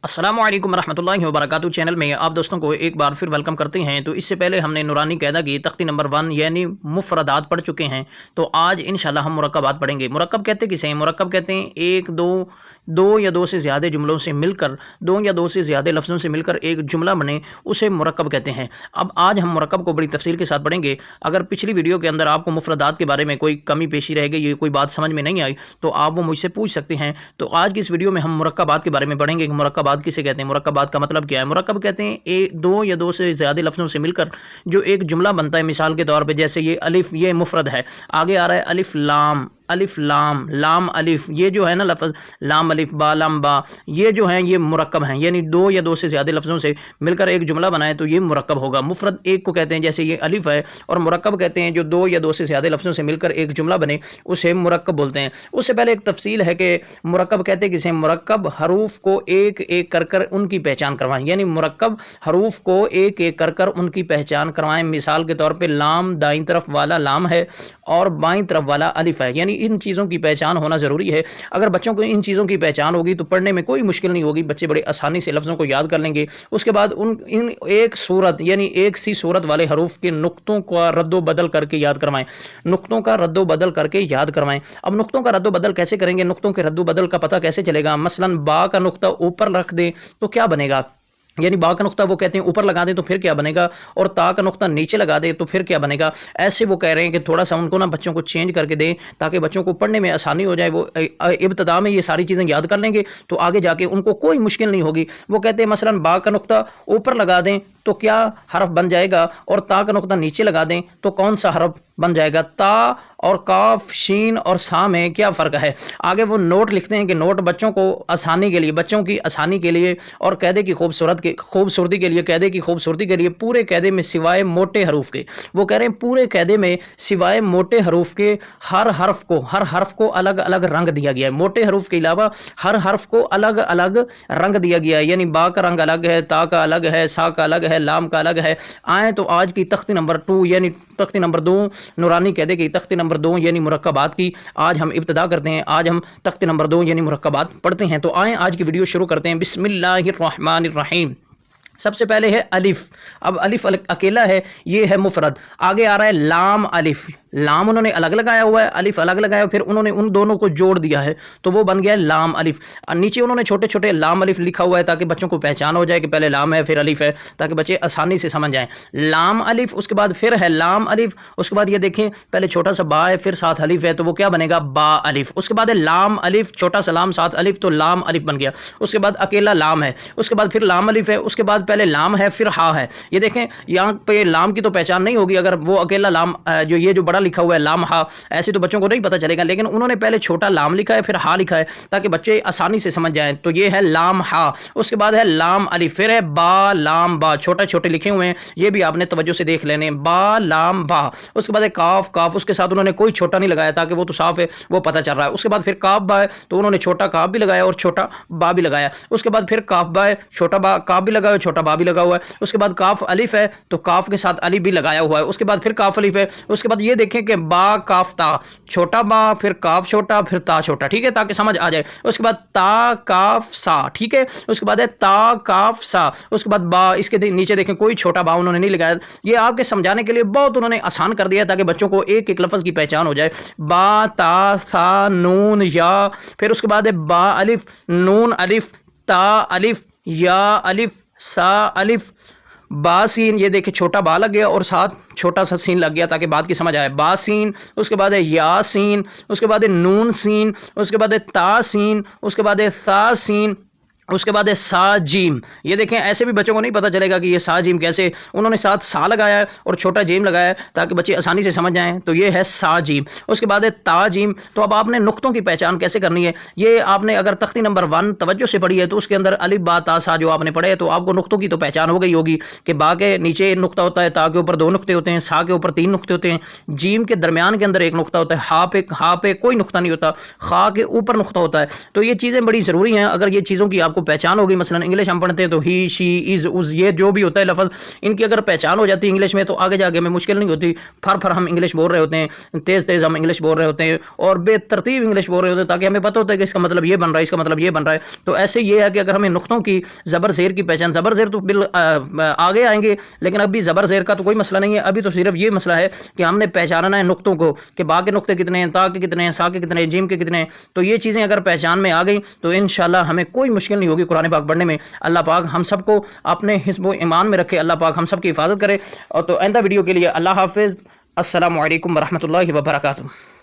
अस्सलामु अलैकुम रहमतुल्लाहि व बरकातहू चैनल में आप दोस्तों को एक बार फिर वेलकम करते हैं। तो इससे पहले हमने नूरानी कायदा की तख्ती नंबर 1 यानी मुफरदात पढ़ चुके हैं। तो आज इंशाल्लाह हम मुरक्कबात पढ़ेंगे। मुरक्कब कहते किसे हैं? मुरक्कब कहते हैं एक दो या दो से ज़्यादा जुमलों से मिलकर, दो या दो से ज़्यादा लफ्ज़ों से मिलकर एक जुमला बने, उसे मुरक्कब कहते हैं। अब आज हम मुरक्कब को बड़ी तफसील के साथ पढ़ेंगे। अगर पिछली वीडियो के अंदर आपको मुफरदात के बारे में कोई कमी पेशी रह गई, ये कोई बात समझ में नहीं आई, तो आप वो मुझसे पूछ सकते हैं। तो आज की इस वीडियो में हम मुरक्कबात के बारे में पढ़ेंगे कि मुरक्कबात किसे कहते हैं, मुरक्कबात का मतलब क्या है। मुरक्कब कहते हैं दो या दो से ज़्यादा लफ्ज़ों से मिलकर जो एक जुमला बनता है। मिसाल के तौर पे जैसे ये अलिफ, ये मुफरद है, आगे आ रहा है अलिफ लाम, अलिफ लाम, लाम अलिफ, ये जो है ना लफ्ज़ लाम अलिफ बा लाम बा, ये जो है ये मुरक्कब हैं, यानी दो या दो से ज़्यादा लफ्ज़ों से मिलकर एक जुमला बनाए तो ये मुरक्कब होगा। मुफरद एक को कहते हैं जैसे ये अलिफ है, और मुरक्कब कहते हैं जो दो या दो से ज़्यादा लफ्ज़ों से मिलकर एक जुमला बने, उसे मुरक्कब बोलते हैं। उससे पहले एक तफसील है कि मुरक्कब कहते किसे? मुरक्कब हरूफ को एक एक कर कर उनकी पहचान करवाएं, यानी मुरक्कब हरूफ को एक एक कर कर उनकी पहचान करवाएं। मिसाल के तौर पर लाम दाईं तरफ वाला लाम है और बाईं तरफ वाला अलिफ है, यानी इन चीज़ों की पहचान होना ज़रूरी है। अगर बच्चों को इन चीज़ों की पहचान होगी तो पढ़ने में कोई मुश्किल नहीं होगी, बच्चे बड़े आसानी से लफ्ज़ों को याद कर लेंगे। उसके बाद इन एक सूरत यानी एक सी सूरत वाले हरूफ के नुक्तों का रद्दो बदल करके याद करवाएं, नुक्तों का रद्दो बदल करके याद करवाएं। अब नुक्तों का रद्दो बदल कैसे करेंगे, नुक्तों के रद्दो बदल का पता कैसे चलेगा? मसलन बा का नुक्ता ऊपर रख दें तो क्या बनेगा, यानी बा का नुक्ता वो कहते हैं ऊपर लगा दें तो फिर क्या बनेगा, और ता का नुक्ता नीचे लगा दें तो फिर क्या बनेगा। ऐसे वो कह रहे हैं कि थोड़ा सा उनको ना बच्चों को चेंज करके दें ताकि बच्चों को पढ़ने में आसानी हो जाए। वो इब्तदा में ये सारी चीज़ें याद कर लेंगे तो आगे जाके उनको कोई मुश्किल नहीं होगी। वो कहते हैं मसलन बा का नुक्ता ऊपर लगा दें तो क्या हरफ बन जाएगा, और ता का नुक्ता नीचे लगा दें तो कौन सा हरफ बन जाएगा। ता और काफ शीन और सा में क्या फ़र्क है। आगे वो नोट लिखते हैं कि नोट बच्चों को आसानी के लिए, बच्चों की आसानी के लिए और कायदे की खूबसूरती के लिए, कायदे की खूबसूरती के लिए पूरे कायदे में सिवाय मोटे हरूफ के, वो कह रहे हैं पूरे कायदे में सिवाय मोटे हरूफ के हर हर्फ को अलग अलग रंग दिया गया है। मोटे हरूफ के अलावा हर हर्फ को अलग अलग रंग दिया गया है, यानी बा का रंग अलग है, ता का अलग है, सा का अलग है, लाम का अलग है। आए तो आज की तख्ती नंबर 2 यानी तख्ती नंबर 2 नूरानी कहते की तख्ती नंबर 2 यानी मुरक्कबात की आज हम इब्तिदा करते हैं। आज हम तख्ती नंबर 2 यानी मुरक्कबात पढ़ते हैं। तो आए आज की वीडियो शुरू करते हैं। बिस्मिल्लाहिर्रहमानिर्रहीम। सबसे पहले है अलिफ। अब अलिफ अकेला है, ये है मुफरद। आगे आ रहा है लाम अलिफ, लाम उन्होंने अलग लगाया हुआ है, अलिफ अलग लगाया, फिर उन्होंने उन दोनों को जोड़ दिया है तो वो बन गया है लाम अलिफ। नीचे उन्होंने छोटे छोटे लाम अलिफ लिखा हुआ है ताकि बच्चों को पहचान हो जाए कि पहले लाम है फिर अलिफ है, ताकि बच्चे आसानी से समझ जाएं। लाम अलिफ, उसके बाद फिर है लाम अलिफ, उसके बाद ये देखें पहले छोटा सा बा है फिर साथ अलिफ है तो वो क्या बनेगा, बा अलिफ। उसके बाद है लाम अलिफ, छोटा सा लाम साथ अलिफ तो लाम अलिफ बन गया। उसके बाद अकेला लाम है, उसके बाद फिर लाम अलिफ है, उसके बाद पहले लाम है फिर हा है। ये देखें यहाँ पे लाम की तो पहचान नहीं होगी अगर वो अकेला लाम जो ये जो बड़ा लिखा हुआ है लाम हा, ऐसे तो बच्चों को नहीं पता चलेगा, लेकिन उन्होंने पहले छोटा लाम लिखा है फिर हा लिखा है ताकि बच्चे आसानी से समझ जाएं। तो ये है लाम हा। उसके बाद है लाम अलिफ, फिर है बा लाम बा, छोटे छोटे लिखे हुए हैं, ये भी आपने तवज्जो से देख लेने, बा लाम बा। उसके बाद है काफ, काफ उसके साथ उन्होंने कोई छोटा नहीं लगाया ताकि वो तो साफ है वो पता चल रहा है। उसके बाद फिर काफ बा है तो उन्होंने छोटा काफ भी लगाया और छोटा बा भी लगाया। उसके बाद फिर काफ बा है, छोटा बा काफ भी लगा हुआ है, छोटा बा भी लगा हुआ है। उसके बाद काफ अलिफ है तो काफ के साथ अलिफ भी लगाया हुआ है। उसके बाद फिर काफ अलिफ है, उसके बाद ये देखें कि बा काफ ता, छोटा बा फिर काफ छोटा फिर ता छोटा, ठीक है, ताकि समझ आ जाए। उसके बाद ता काफ सा, ठीक है, उसके बाद है ता काफ सा। उसके बाद बा, इसके नीचे देखें कोई छोटा बा उन्होंने नहीं लगाया। ये आपके समझाने के लिए बहुत उन्होंने आसान कर दिया ताकि बच्चों को एक एक लफ्ज की पहचान हो जाए। बा ता सा नून या, फिर उसके बाद है बा अलिफ नून अलिफ ता अलिफ या अलिफ सा अलिफ बासीन, ये देखिए छोटा बा लग गया और साथ छोटा सा सीन लग गया ताकि बात की समझ आए, बासीन। उसके बाद है यासीन, उसके बाद है नून सीन, उसके बाद है तासीन, उसके बाद है सासीन, उसके बाद है सा जीम। ये देखें ऐसे भी बच्चों को नहीं पता चलेगा कि ये सा जीम कैसे, उन्होंने साथ सा लगाया है और छोटा जीम लगाया है ताकि बच्चे आसानी से समझ जाएं। तो ये है सा जीम। उसके बाद है ता जीम। तो अब आपने नुक्तों की पहचान कैसे करनी है, ये आपने अगर तख्ती नंबर 1 तवज्जो से पढ़ी है तो उसके अंदर अलिफ बा ता सा जो आपने पढ़े है तो आपको नुक्तों की तो पहचान हो गई होगी कि बा के नीचे नुक्ता होता है, ता के ऊपर 2 नुक्ते होते हैं, सा के ऊपर 3 नुक्ते होते हैं, जीम के दरमियान के अंदर 1 नुक्ता होता है, हा पे कोई नुक्ता नहीं होता, खा के ऊपर नुक्ता होता है। तो ये चीज़ें बड़ी ज़रूरी हैं। अगर ये चीज़ों की आपको को पहचान होगी, मसलन इंग्लिश हम पढ़ते हैं तो ही, शी, इज, उज, ये जो भी होता है लफ्ज़, इनकी अगर पहचान हो जाती है इंग्लिश में तो आगे जाके हमें मुश्किल नहीं होती। फर हम इंग्लिश बोल रहे होते हैं, तेज़ तेज़ हम इंग्लिश बोल रहे होते हैं और बेतरतीब इंग्लिश बोल रहे होते हैं, ताकि हमें पता होता है कि इसका मतलब ये बन रहा है, इसका मतलब ये बन रहा है। तो ऐसे ये है कि अगर हमें नुक्तों की ज़बर ज़ेर की पहचान, ज़बर ज़ेर तो आगे आएंगे, लेकिन अभी ज़बर ज़ेर का तो कोई मसला नहीं है। अभी तो सिर्फ ये मसला है कि हमने पहचानना है नुक्तों को कि बा के नुक्ते कितने हैं, ता के कितने हैं, सा के कितने हैं, जीम के कितने हैं। तो ये चीज़ें अगर पहचान में आ गई तो इंशाल्लाह हमें कोई मुश्किल नहीं होगी कुरान पाक पढ़ने में। अल्लाह पाक हम सबको अपने हिस्ब ईमान में रखे, अल्लाह पाक हम सब की हिफाजत करे। और तो आइंदा वीडियो के लिए अल्लाह हाफिज़। अस्सलामु अलैकुम वरहमतुल्लाहि वबरकातुहू।